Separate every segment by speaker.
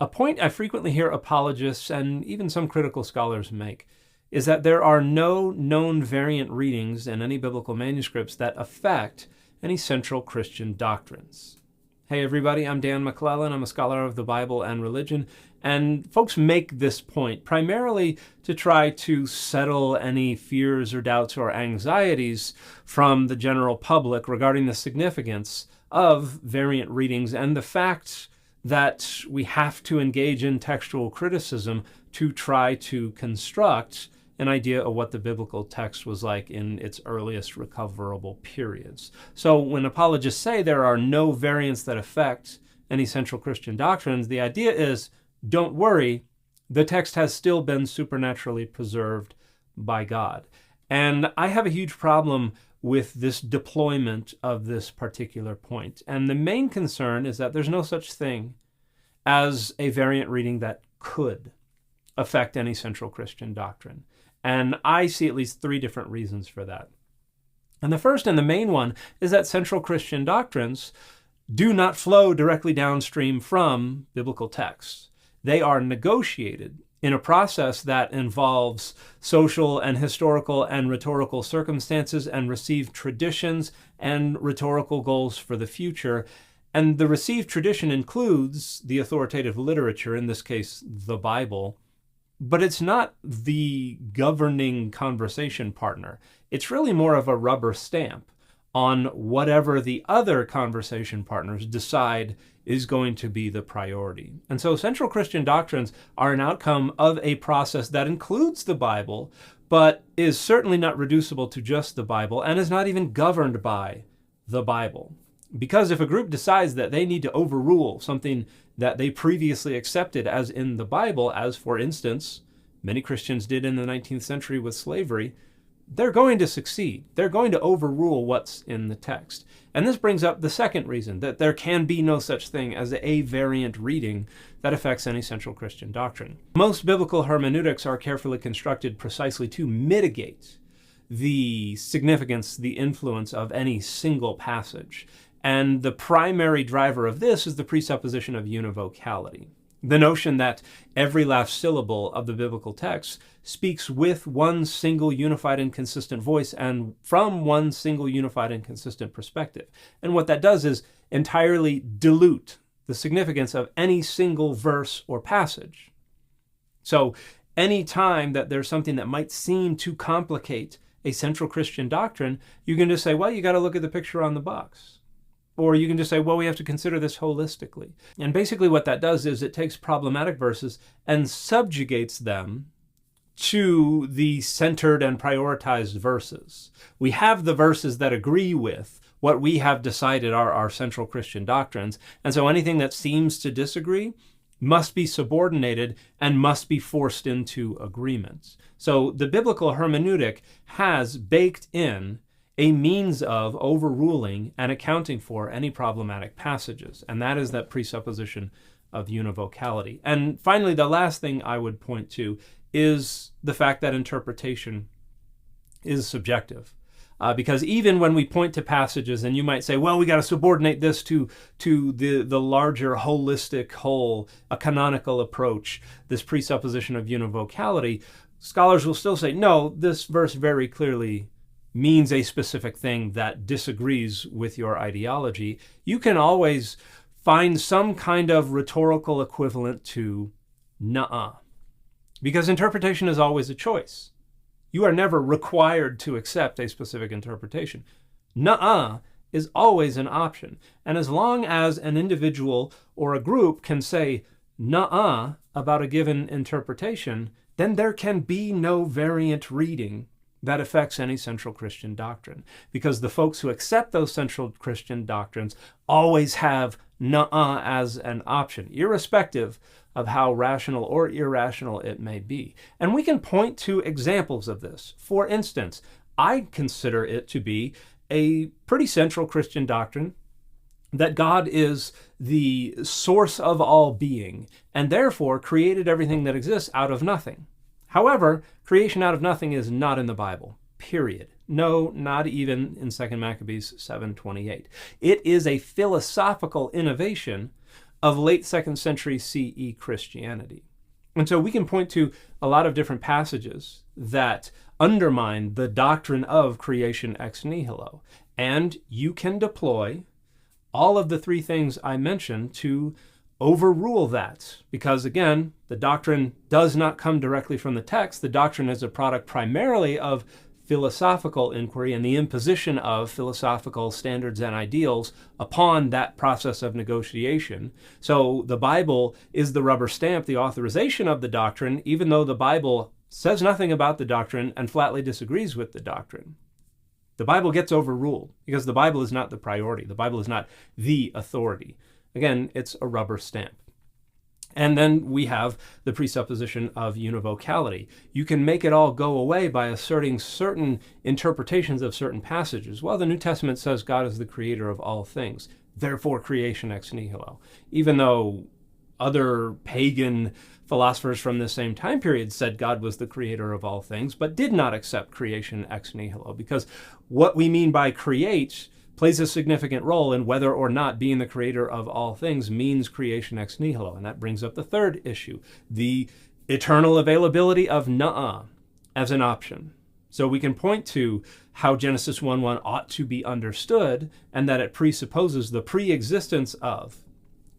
Speaker 1: A point I frequently hear apologists and even some critical scholars make is that there are no known variant readings in any biblical manuscripts that affect any central Christian doctrines. Hey everybody, I'm Dan McClellan. I'm a scholar of the Bible and religion, and folks make this point primarily to try to settle any fears or doubts or anxieties from the general public regarding the significance of variant readings and the fact that we have to engage in textual criticism to try to construct an idea of what the biblical text was like in its earliest recoverable periods. So when apologists say there are no variants that affect any central Christian doctrines, the idea is, don't worry, the text has still been supernaturally preserved by God. And I have a huge problem with this deployment of this particular point. And the main concern is that there's no such thing as a variant reading that could affect any central Christian doctrine. And I see at least three different reasons for that. And the first and the main one is that central Christian doctrines do not flow directly downstream from biblical texts. They are negotiated in a process that involves social and historical and rhetorical circumstances and received traditions and rhetorical goals for the future. And the received tradition includes the authoritative literature, in this case, the Bible, but it's not the governing conversation partner. It's really more of a rubber stamp on whatever the other conversation partners decide is going to be the priority. And so central Christian doctrines are an outcome of a process that includes the Bible, but is certainly not reducible to just the Bible and is not even governed by the Bible. Because if a group decides that they need to overrule something that they previously accepted as in the Bible, as for instance, many Christians did in the 19th century with slavery, they're going to succeed. They're going to overrule what's in the text. And this brings up the second reason, that there can be no such thing as a variant reading that affects any central Christian doctrine. Most biblical hermeneutics are carefully constructed precisely to mitigate the significance, the influence of any single passage. And the primary driver of this is the presupposition of univocality. The notion that every last syllable of the biblical text speaks with one single unified and consistent voice and from one single unified and consistent perspective. And what that does is entirely dilute the significance of any single verse or passage. So any time that there's something that might seem to complicate a central Christian doctrine, you can just say, well, you got to look at the picture on the box. Or you can just say, well, we have to consider this holistically. And basically what that does is it takes problematic verses and subjugates them to the centered and prioritized verses. We have the verses that agree with what we have decided are our central Christian doctrines. And so anything that seems to disagree must be subordinated and must be forced into agreement. So the biblical hermeneutic has baked in a means of overruling and accounting for any problematic passages. And that is that presupposition of univocality. And finally, the last thing I would point to is the fact that interpretation is subjective. Because even when we point to passages and you might say, well, we got to subordinate this to the larger holistic whole, a canonical approach, this presupposition of univocality, scholars will still say, no, this verse very clearly means a specific thing that disagrees with your ideology. You can always find some kind of rhetorical equivalent to nuh-uh. Because interpretation is always a choice. You are never required to accept a specific interpretation. Nuh-uh is always an option. And as long as an individual or a group can say nuh-uh about a given interpretation, then there can be no variant reading that affects any central Christian doctrine. Because the folks who accept those central Christian doctrines always have nuh-uh as an option, irrespective of how rational or irrational it may be. And we can point to examples of this. For instance, I consider it to be a pretty central Christian doctrine that God is the source of all being and therefore created everything that exists out of nothing. However, creation out of nothing is not in the Bible, period. No, not even in 2 Maccabees 7:28. It is a philosophical innovation of late 2nd century CE Christianity. And so we can point to a lot of different passages that undermine the doctrine of creation ex nihilo. And you can deploy all of the three things I mentioned to overrule that. Because again, the doctrine does not come directly from the text. The doctrine is a product primarily of philosophical inquiry and the imposition of philosophical standards and ideals upon that process of negotiation. So the Bible is the rubber stamp, the authorization of the doctrine, even though the Bible says nothing about the doctrine and flatly disagrees with the doctrine. The Bible gets overruled because the Bible is not the priority. The Bible is not the authority. Again, it's a rubber stamp. And then we have the presupposition of univocality. You can make it all go away by asserting certain interpretations of certain passages. Well, the New Testament says God is the creator of all things, therefore creation ex nihilo. Even though other pagan philosophers from the same time period said God was the creator of all things, but did not accept creation ex nihilo, because what we mean by create plays a significant role in whether or not being the creator of all things means creation ex nihilo. And that brings up the third issue, the eternal availability of na'ah as an option. So we can point to how Genesis 1:1 ought to be understood, and that it presupposes the pre-existence of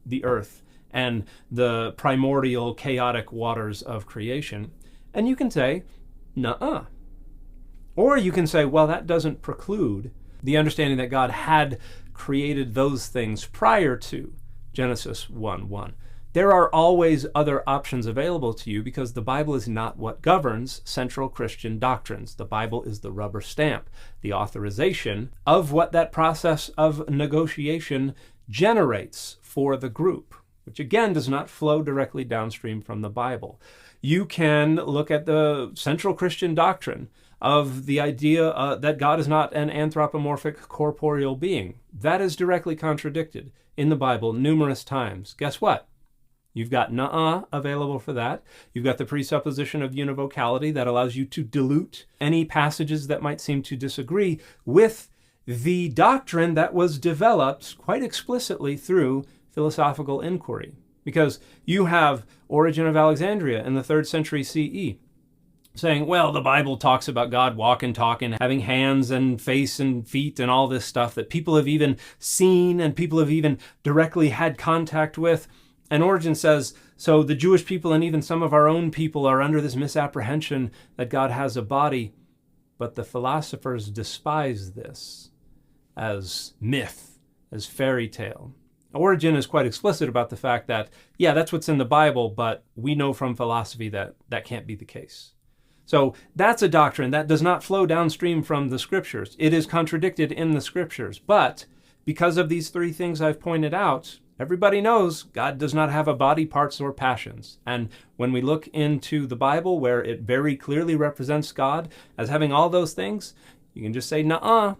Speaker 1: the earth and the primordial chaotic waters of creation. And you can say, nuh-uh. Or you can say, well, that doesn't preclude the understanding that God had created those things prior to Genesis 1:1. There are always other options available to you because the Bible is not what governs central Christian doctrines. The Bible is the rubber stamp, the authorization of what that process of negotiation generates for the group, which again does not flow directly downstream from the Bible. You can look at the central Christian doctrine of the idea that God is not an anthropomorphic corporeal being. That is directly contradicted in the Bible numerous times. Guess what? You've got na'ah available for that. You've got the presupposition of univocality that allows you to dilute any passages that might seem to disagree with the doctrine that was developed quite explicitly through philosophical inquiry. Because you have Origen of Alexandria in the 3rd century CE saying, well, the Bible talks about God walking, talking, having hands and face and feet and all this stuff that people have even seen and people have even directly had contact with. And Origen says, so the Jewish people and even some of our own people are under this misapprehension that God has a body. But the philosophers despise this as myth, as fairy tale. Origen is quite explicit about the fact that, yeah, that's what's in the Bible, but we know from philosophy that that can't be the case. So that's a doctrine that does not flow downstream from the scriptures. It is contradicted in the scriptures. But because of these three things I've pointed out, everybody knows God does not have a body, parts, or passions. And when we look into the Bible, where it very clearly represents God as having all those things, you can just say, nuh-uh.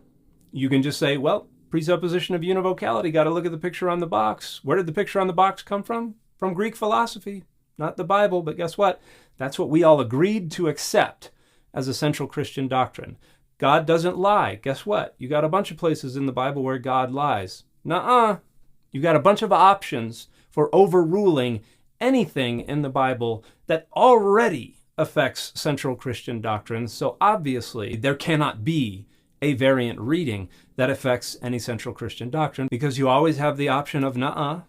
Speaker 1: You can just say, well, presupposition of univocality, got to look at the picture on the box. Where did the picture on the box come from? From Greek philosophy, not the Bible. But guess what? That's what we all agreed to accept as a central Christian doctrine. God doesn't lie. Guess what? You got a bunch of places in the Bible where God lies. Nuh-uh. You got a bunch of options for overruling anything in the Bible that already affects central Christian doctrines. So obviously there cannot be a variant reading that affects any central Christian doctrine, because you always have the option of nuh-uh.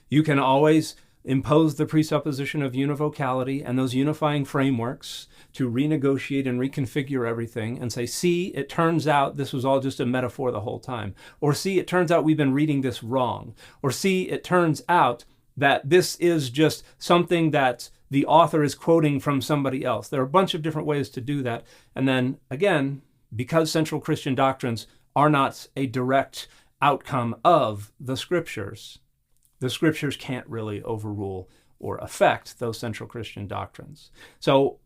Speaker 1: You can always impose the presupposition of univocality and those unifying frameworks to renegotiate and reconfigure everything and say, see, it turns out this was all just a metaphor the whole time. Or see, it turns out we've been reading this wrong. Or see, it turns out that this is just something that the author is quoting from somebody else. There are a bunch of different ways to do that. And then, again, because central Christian doctrines are not a direct outcome of the scriptures can't really overrule or affect those central Christian doctrines. So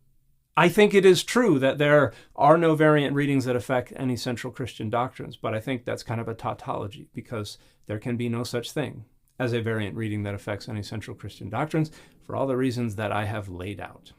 Speaker 1: I think it is true that there are no variant readings that affect any central Christian doctrines, but I think that's kind of a tautology, because there can be no such thing as a variant reading that affects any central Christian doctrines for all the reasons that I have laid out.